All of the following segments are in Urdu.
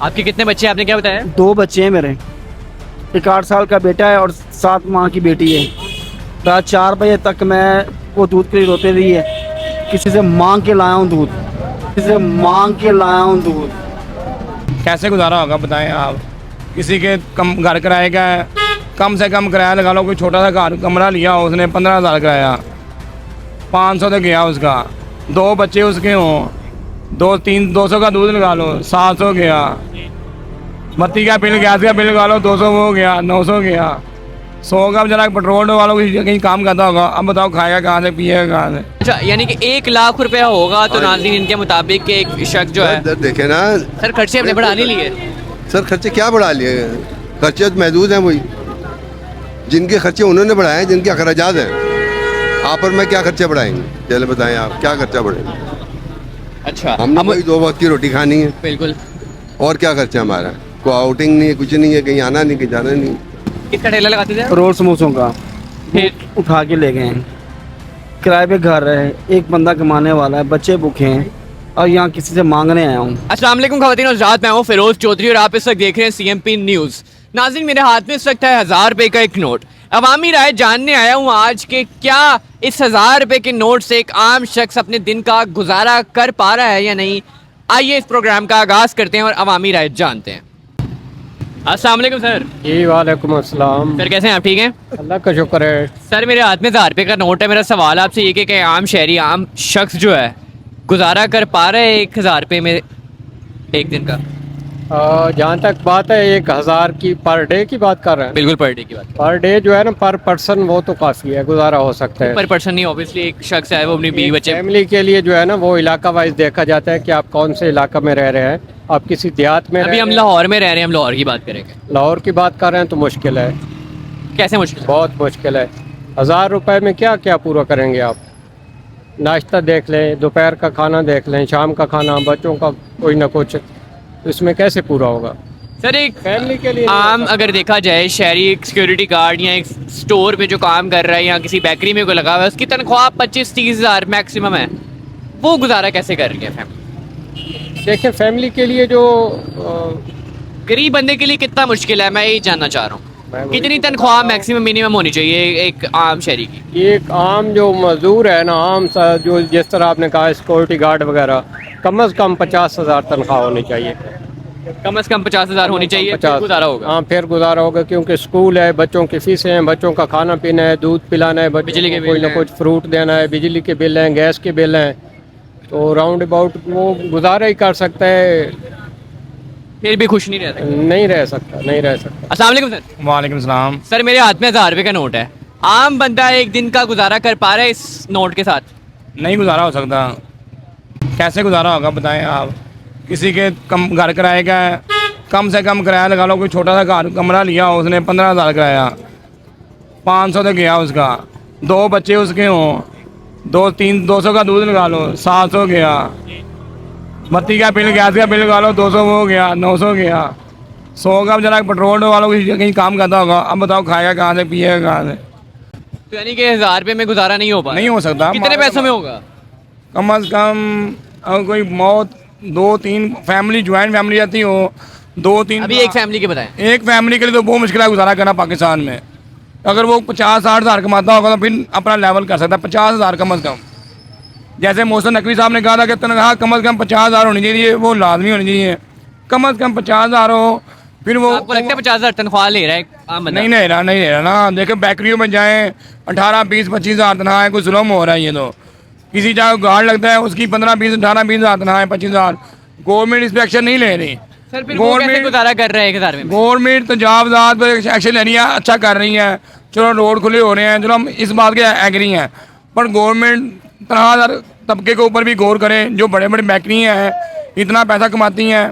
آپ کے کتنے بچے ہیں؟ آپ نے کیا بتایا؟ 2 بچے ہیں میرے، ایک 8 سال کا بیٹا ہے اور 7 ماہ کی بیٹی ہے. رات 4 بجے تک میں وہ دودھ کے لیے روتے رہی ہے. کسی سے مانگ کے لایا ہوں دودھ، کسی سے مانگ کے لایا ہوں دودھ. کیسے گزارا ہوگا بتائیں آپ؟ کسی کے گھر کرائے کا ہے، کم سے کم کرایہ لگا لو. کوئی چھوٹا سا گھر کمرہ لیا ہو اس نے 15,000 کرایہ، 500 تو گیا اس کا. 2 بچے اس کے ہوں، 200 کا دودھ لگا لو، 700 گیا. بتی کا بل، گیس کا بل لگا لو، 200 وہ گیا، 900 گیا. 100 کا بچارا پیٹرول والوں کو کہیں کام کرتا ہوگا. اب بتاؤ کھائے گا کہاں سے، پیے گا کہاں سے؟ اچھا، یعنی کہ 1 لاکھ روپیہ ہوگا تو ناظرین ان کے مطابق کہ ایک شخص جو ہے، دیکھیں نا سر خرچے ہم نے بڑھا نہیں لیے. سر، خرچے کیا بڑھا لیے؟ خرچے تو محدود ہیں. وہی جن کے خرچے انہوں نے بڑھائے ہیں، جن کے اخراجات ہیں. آپ اور میں کیا خرچے بڑھائیں گے؟ چلے بتائیں آپ کیا خرچہ بڑھے گا؟ اچھا، ہم نے کوئی 2 وقت کی روٹی کھانی ہے، بالکل. اور کیا خرچہ ہمارا؟ کوئی آؤٹنگ نہیں ہے، کچھ نہیں ہے، کہیں آنا نہیں، کہیں جانا نہیں. کس کا ٹھیلا لگاتے تھے؟ رول سموسوں کا پھر اٹھا کے لے گئے ہیں. کرائے پہ گھر ہے، ایک بندہ کمانے والا ہے، بچے بھوکے ہیں اور یہاں کسی سے مانگنے آیا ہوں. السلام علیکم خواتین اور حضرات، میں ہوں فیروز چودھری اور آپ اس وقت دیکھ رہے ہیں CMP نیوز. ناظرین، میرے ہاتھ میں اس وقت ہے 1000 روپے کا ایک نوٹ. عوامی رائے جاننے آیا ہوں آج کہ کیا اس 1000 روپے کے نوٹ سے ایک عام شخص اپنے دن کا گزارا کر پا رہا ہے یا نہیں. آئیے اس پروگرام کا آغاز کرتے ہیں اور عوامی رائے جانتے ہیں. السلام علیکم سر. جی وعلیکم السلام. سر کیسے ہیں آپ؟ ٹھیک ہیں، اللہ کا شکر ہے. سر میرے ہاتھ میں 1000 روپے کا نوٹ ہے. میرا سوال آپ سے یہ کہ عام شہری، عام شخص جو ہے گزارا کر پا رہے ہیں 1000 روپے میں ایک دن کا؟ جہاں تک بات ہے 1000 کی پر ڈے کی بات کر رہے ہیں. بالکل پر ڈے کی بات. پر ڈے جو ہے نا، پر پرسن وہ تو کافی ہے، گزارا ہو سکتا ہے. پر پرسن نہیں، اوبیسلی ایک شخص ہے وہ اپنی بیوی بچے. فیملی کے لیے جو ہے نا وہ علاقہ وائز دیکھا جاتا ہے کہ آپ کون سے علاقہ میں رہ رہے ہیں. آپ کسی دیہات میں ابھی ہم لاہور میں رہ رہے ہیں، ہم لاہور کی بات کریں گے. لاہور کی بات کر رہے ہیں تو مشکل ہے. کیسے مشکل؟ بہت مشکل ہے. 1000 روپے میں کیا کیا پورا کریں گے آپ؟ ناشتہ دیکھ لیں، دوپہر کا کھانا دیکھ لیں، شام کا کھانا، بچوں کا کوئی نہ کچھ، اس میں کیسے پورا ہوگا؟ سر ایک فیملی کے لیے عام اگر دیکھا جائے شہری، ایک سیکیورٹی گارڈ یا ایک سٹور میں جو کام کر رہا ہے یا کسی بیکری میں کوئی لگا ہوا ہے، اس کی تنخواہ 25-30 ہزار میکسیمم ہے. وہ گزارا کیسے کر رہی ہے فیملی؟ دیکھیں فیملی کے لیے جو غریب بندے کے لیے کتنا مشکل ہے، میں یہی جاننا چاہ رہا ہوں. کتنی تنخواہ میکسیمم منیمم ہونی چاہیے ایک عام شہری کی؟ ایک عام جو مزدور ہے نا، عام سا جو جس طرح آپ نے کہا سیکورٹی گارڈ وغیرہ، کم از کم 50,000 تنخواہ ہونی چاہیے. کم از کم 50,000 ہونی چاہیے، 50 گزارا ہوگا. ہاں پھر گزارا ہوگا، کیونکہ اسکول ہے، بچوں کی فیسیں ہیں، بچوں کا کھانا پینا ہے، دودھ پلانا ہے، بجلی کے بچوں کو کوئی بل نہ ہیں. کچھ فروٹ دینا ہے، بجلی کے بل ہیں، گیس کے بل ہیں. تو راؤنڈ اباؤٹ وہ گزارا ہی کر سکتا ہے. پھر بھی خوش نہیں رہ سکتے. نہیں رہ سکتا، نہیں رہ سکتا. السلام علیکم سر. وعلیکم السلام. سر میرے ہاتھ میں 1000 روپے کا نوٹ ہے. عام بندہ ایک دن کا گزارا کر پا رہا ہے اس نوٹ کے ساتھ؟ نہیں گزارا ہو سکتا. کیسے گزارا ہوگا بتائیں آپ؟ کسی کے گھر کرائے کا ہے، کم سے کم کرایہ لگا لو. کوئی چھوٹا سا گھر کمرہ لیا ہو اس نے 15,000 کرایہ، 500 تو گیا اس کا. 2 بچے اس کے ہوں، 200 کا دودھ لگا لو، 700 گیا. بتی کا بل، گیس کا بل لگا لو، 200 وہ گیا، 900 گیا. 100 کا بچارا پیٹرول والوں کو کہیں کام کرتا ہوگا. اب بتاؤ کھائے گا کہاں سے، پیے گا کہاں سے؟ تو یعنی کہ 1000 روپے میں گزارا نہیں ہو پا رہا؟ نہیں ہو سکتا. کتنے پیسوں میں ہوگا؟ کم از کم اگر کوئی موت 2-3 فیملی، جوائنٹ فیملی رہتی ہو، 2-3. ابھی ایک فیملی کے بتائیں. ایک فیملی کے لیے تو بہت مشکل ہے گزارا کرنا پاکستان میں. اگر وہ 50-60 ہزار کماتا ہوگا تو پھر اپنا لیول کر سکتا ہے. 50 ہزار کم از کم. جیسے محسن نقوی صاحب نے کہا تھا کہ تنخواہ کم از کم 50 ہزار ہونی چاہیے، وہ لازمی ہونی چاہیے. کم از کم 50 ہزار ہو. پھر وہ آپ کو لگتا ہے 50,000 تنخواہ لے رہا ہے عام بندہ؟ نہیں لے رہا نا. دیکھیں بیکریوں میں جائیں 18-20-25 ہزار تنخواہ ہے. کوئی ظلم ہو رہا ہے یہ تو. کسی جگہ گارڈ لگتا ہے اس کی 15-20 18-20 ہزار تنخواہ ہے، 25 ہزار. گورنمنٹ انسپیکشن نہیں لے رہی. سر پھر وہ کیسے گزارا کر رہا ہے 1000 میں؟ گورنمنٹ تجاوزات پر ایکشن لے رہی ہے، اچھا کر رہی ہے. چلو روڈ کھلے ہو رہے ہیں، چلو ہم اس بات کے ایگری ہیں. پر گورنمنٹ تنہا دار طبقے کے اوپر بھی غور کرے. جو بڑے بڑے بیکری ہیں اتنا پیسہ کماتی ہیں،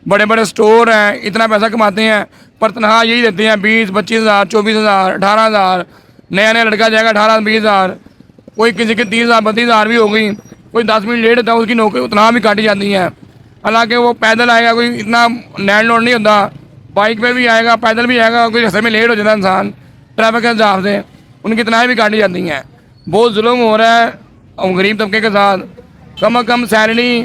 بڑے بڑے سٹور ہیں اتنا پیسہ کماتے ہیں، پر تنخواہ یہی دیتے ہیں 20-25 ہزار، 24 ہزار، 18 ہزار. نیا لڑکا جائے گا 18-20 ہزار. کوئی کسی کے 30 ہزار 32 ہزار بھی ہو گئی. کوئی 10 منٹ لیٹ ہوتا ہے اس کی نوکری تنخواہ بھی کاٹی جاتی ہیں. حالانکہ وہ پیدل آئے گا، کوئی اتنا لینڈ لوڈ نہیں ہوتا. بائک پہ بھی آئے گا، پیدل بھی آئے گا. کوئی رستے میں لیٹ ہو جاتا ہے انسان ٹریفک کے حساب سے، ان کی تنخواہیں بھی کاٹی جاتی ہیں. بہت ظلم ہو رہا ہے غریب طبقے کے ساتھ. کم از کم سیلری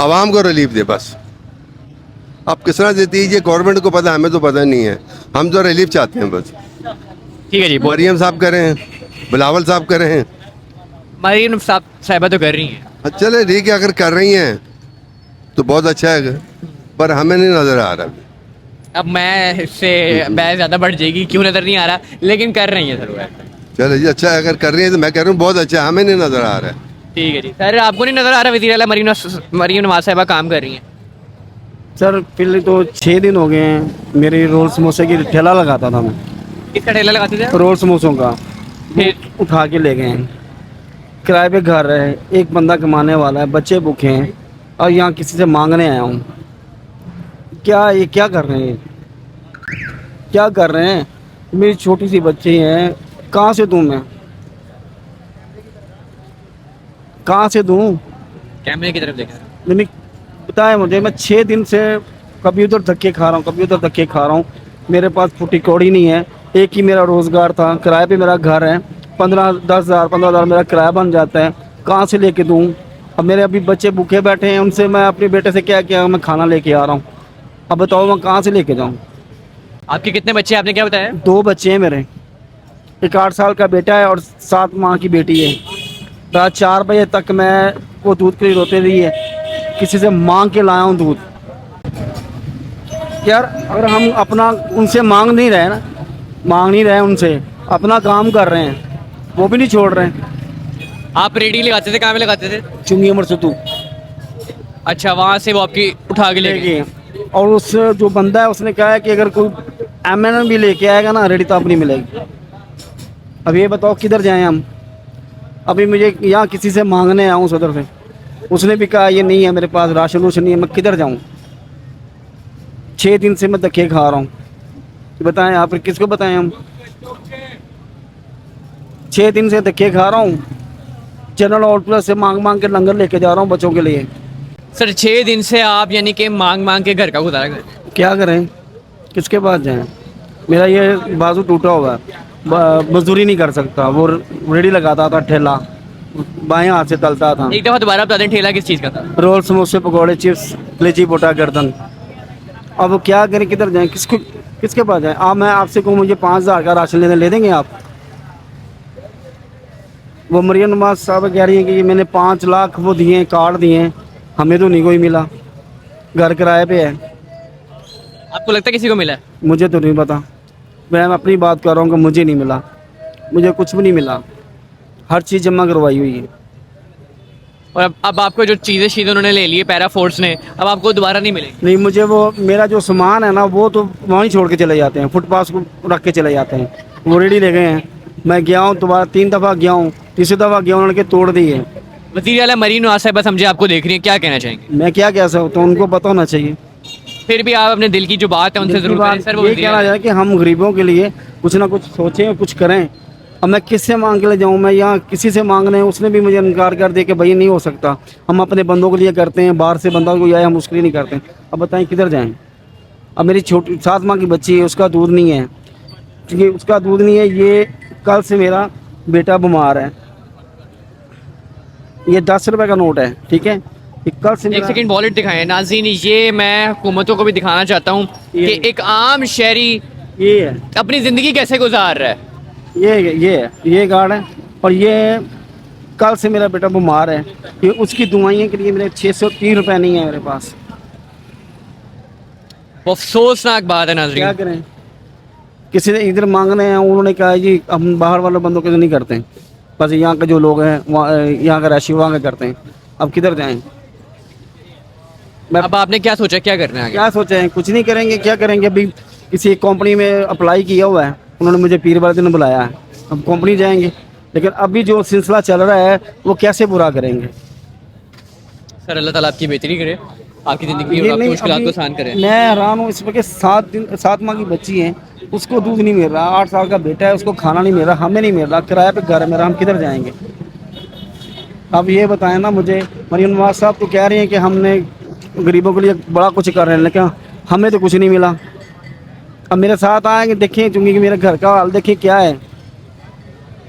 عوام کو ریلیف دے بس. اب کس طرح دیتی ہے یہ گورنمنٹ کو پتہ, ہمیں تو پتہ نہیں ہے. ہم تو ریلیف چاہتے ہیں بس. ٹھیک ہے جی, مریم صاحب کریں ہیں, بلاول صاحب کریں ہیں. مریم صاحبہ تو کر رہی ہیں. چلے ٹھیک ہے, اگر کر رہی ہیں تو بہت اچھا ہے, پر ہمیں نہیں نظر آ رہا. اب میں اس سے بحث زیادہ بڑھ جائے گی, کیوں نظر نہیں آ رہا, لیکن کر رہی ہیں ضرور. چلے جی اچھا ہے, اگر کر رہی ہیں تو میں کہہ رہا ہوں بہت اچھا ہے, ہمیں نہیں نظر آ رہا ہے. ٹھیک ہے جی. سر آپ کو نہیں نظر آ رہا وزیر اعلیٰ مریم نواز صاحبہ کام کر رہی ہیں؟ سر پہلے تو 6 دن ہو گئے ہیں. میری رول سموسے کی ٹھیلا لگاتا تھا میں, کس کا ٹھیلا لگاتے تھے؟ رول سموسوں کا. پھر اٹھا کے لے گئے ہیں, کرائے پہ گھر ہے, ایک بندہ کمانے والا ہے, بچے بھوکے ہیں, اور یہاں کسی سے مانگنے آیا ہوں. یہ کیا کر رہے ہیں, کیا کر رہے ہیں؟ میری چھوٹی سی بچی ہے, کہاں سے دوں میں, کہاں سے دوں؟ کیمرے کی طرف دیکھیں. نہیں بتائیں مجھے, میں 6 دن سے کبھی ادھر دھکے کھا رہا ہوں, کبھی ادھر دھکے کھا رہا ہوں. میرے پاس پھوٹی کوڑی نہیں ہے. ایک ہی میرا روزگار تھا, کرائے پہ میرا گھر ہے, 15,000 میرا کرایہ بن جاتا ہے. کہاں سے لے کے دوں؟ اب میرے ابھی بچے بھوکے بیٹھے ہیں, ان سے میں اپنے بیٹے سے کیا میں کھانا لے کے آ رہا ہوں. اب بتاؤ میں کہاں سے لے کے جاؤں؟ آپ کے کتنے بچے, آپ نے کیا بتایا؟ 2 بچے ہیں میرے, ایک 8 سال کا بیٹا ہے اور 7 ماہ کی بیٹی ہے. رات 4 بجے تک میں وہ دودھ کے لیے روتے رہی ہے. کسی سے مانگ کے لایا ہوں دودھ. یار اگر ہم اپنا ان سے مانگ نہیں رہے ان سے, اپنا کام کر رہے ہیں, وہ بھی نہیں چھوڑ رہے ہیں. آپ ریڈی لگاتے تھے, کہاں میں لگاتے تھے؟ چنگی عمر سے تو اچھا, وہاں سے وہ آپ کی اٹھا کے لے گئے. اور اس جو بندہ ہے اس نے کہا ہے کہ اگر کوئی M&M بھی لے کے آئے گا نا, ریڈی تو آپ نہیں ملے گی. اب یہ بتاؤ کدھر جائیں ہم؟ ابھی مجھے یہاں کسی سے مانگنے آؤں صدر سے, اس نے بھی کہا یہ نہیں ہے میرے پاس, راشن واشن نہیں ہے. میں کدھر جاؤں؟ 6 دن سے میں دھکے کھا رہا ہوں. بتائیں آپ کس کو بتائیں ہم؟ 6 دن سے دھکے کھا رہا ہوں. جنرل آؤٹ سے مانگ کے لنگر لے کے جا رہا ہوں بچوں کے لیے. سر 6 دن سے آپ یعنی کہ مانگ کے گھر کا گزارا کریں. کیا کریں, کس کے پاس جائیں؟ میرا یہ بازو ٹوٹا ہوا ہے, مزدوری نہیں کر سکتا. وہ ریڈی لگاتا تھا ٹھیلا, بائیں ہاتھ سے تلتا تھا. ایک دفعہ دوبارہ بتا دیں ٹھیلا کس چیز کا تھا؟ رول سموسے پکوڑے چپس لیچی پوٹا گردن. اب کیا کریں, کدھر جائیں, کس کے پاس جائیں؟ میں آپ سے کہوں مجھے 5,000 کا راشن لے دیں گے آپ؟ وہ مریم نواز صاحب کہہ رہی ہیں کہ میں نے 5 لاکھ وہ دیے, کارڈ دیے, ہمیں تو نہیں کوئی ملا. گھر کرائے پہ ہے. آپ کو لگتا ہے کسی کو ملا ہے؟ مجھے تو نہیں پتا, میں اپنی بات کر رہا ہوں کہ مجھے نہیں ملا, مجھے کچھ بھی نہیں ملا. ہر چیز جمع کروائی ہوئی ہے. اور اب آپ کو جو چیزیں انہوں نے لے لی ہے پیرا فورس نے, اب آپ کو دوبارہ نہیں ملے گی؟ نہیں, مجھے وہ میرا جو سامان ہے نا وہ تو وہیں چھوڑ کے چلے جاتے ہیں, فٹ پاس کو رکھ کے چلے جاتے ہیں. وہ ریڈی لے گئے ہیں. میں گیا ہوں دوبارہ 3 دفعہ گیا ہوں, تیسری دفعہ گیا ہوں, انہوں نے توڑ دی ہے. وزیر اعلیٰ مریم نواز صاحبہ سمجھے آپ کو دیکھ رہی ہیں, کیا کہنا چاہیں گے؟ میں کیا کہہ سکتا ہوں, ان کو پتہ ہونا چاہیے. پھر بھی آپ اپنے دل کی جو بات ہے ان سے ضرور کریں. سر وہ یہ کہنا چاہتا ہے کہ ہم غریبوں کے لیے کچھ نہ کچھ سوچیں اور کچھ کریں. اب میں کس سے مانگ کے لے جاؤں؟ میں یہاں کسی سے مانگنے, اس نے بھی مجھے انکار کر دیا کہ بھائی نہیں ہو سکتا, ہم اپنے بندوں کے لیے کرتے ہیں, باہر سے بندہ کوئی آئے ہم اس کے لیے نہیں کرتے. اب بتائیں کدھر جائیں؟ اب میری چھوٹی 7 ماہ کی بچی ہے, اس کا دودھ نہیں ہے, کیونکہ اس کا دودھ نہیں ہے. یہ کل سے میرا بیٹا بیمار ہے. یہ 10 روپے کا نوٹ ہے, ٹھیک ہے. کل سے ایک سیکنڈ والٹ دکھائیں ناظرین. یہ میں حکومتوں کو بھی دکھانا چاہتا ہوں کہ ایک عام شہری یہ ہے, اپنی زندگی کیسے گزار رہا ہے. یہ کارڈ ہے. اور یہ کل سے میرا بیٹا بیمار ہے, یہ اس کی دوائیوں کے لیے میرے 603 روپے نہیں ہیں میرے پاس. افسوسناک بات ہے کیا ناظرین. کریں؟ کسی نے ادھر مانگنے ہیں, انہوں نے کہا جی ہم باہر والوں بندوں کے نہیں کرتے ہیں, بس یہاں کے جو لوگ ہیں یہاں کا راشی وہاں کا کرتے ہیں. اب کدھر جائیں؟ اب آپ نے کیا سوچا, کیا کرنا ہے آگے؟ کیا سوچیں, کچھ نہیں کریں گے. کیا کریں گے؟ ابھی کسی کمپنی میں اپلائی کیا ہوا ہے, انہوں نے مجھے پیر والے دن بلایا ہے. اب کمپنی جائیں گے, لیکن ابھی جو سلسلہ چل رہا ہے وہ کیسے برا کریں گے؟ سر اللہ تعالیٰ آپ کی بہتری کرے, آپ کی زندگی یہ اور آپ کی نہیں, مشکلات کو آسان کرے. میں حیران ہوں اس وقت. 7 ماہ کی بچی ہے, اس کو دودھ نہیں مل رہا. 8 سال کا بیٹا ہے, اس کو کھانا نہیں مل رہا, ہمیں نہیں مل رہا. کرایہ پہ گھر ہے میرا, ہم کدھر جائیں گے؟ اب یہ بتائیں نا مجھے. مریم نواز صاحب تو کہہ رہی ہیں کہ ہم نے غریبوں کے لیے بڑا کچھ کر رہے ہیں, لیکن ہمیں تو کچھ نہیں ملا. اب میرے ساتھ آئیں گے, دیکھیں, چونکہ میرے گھر کا حال دیکھیں کیا ہے.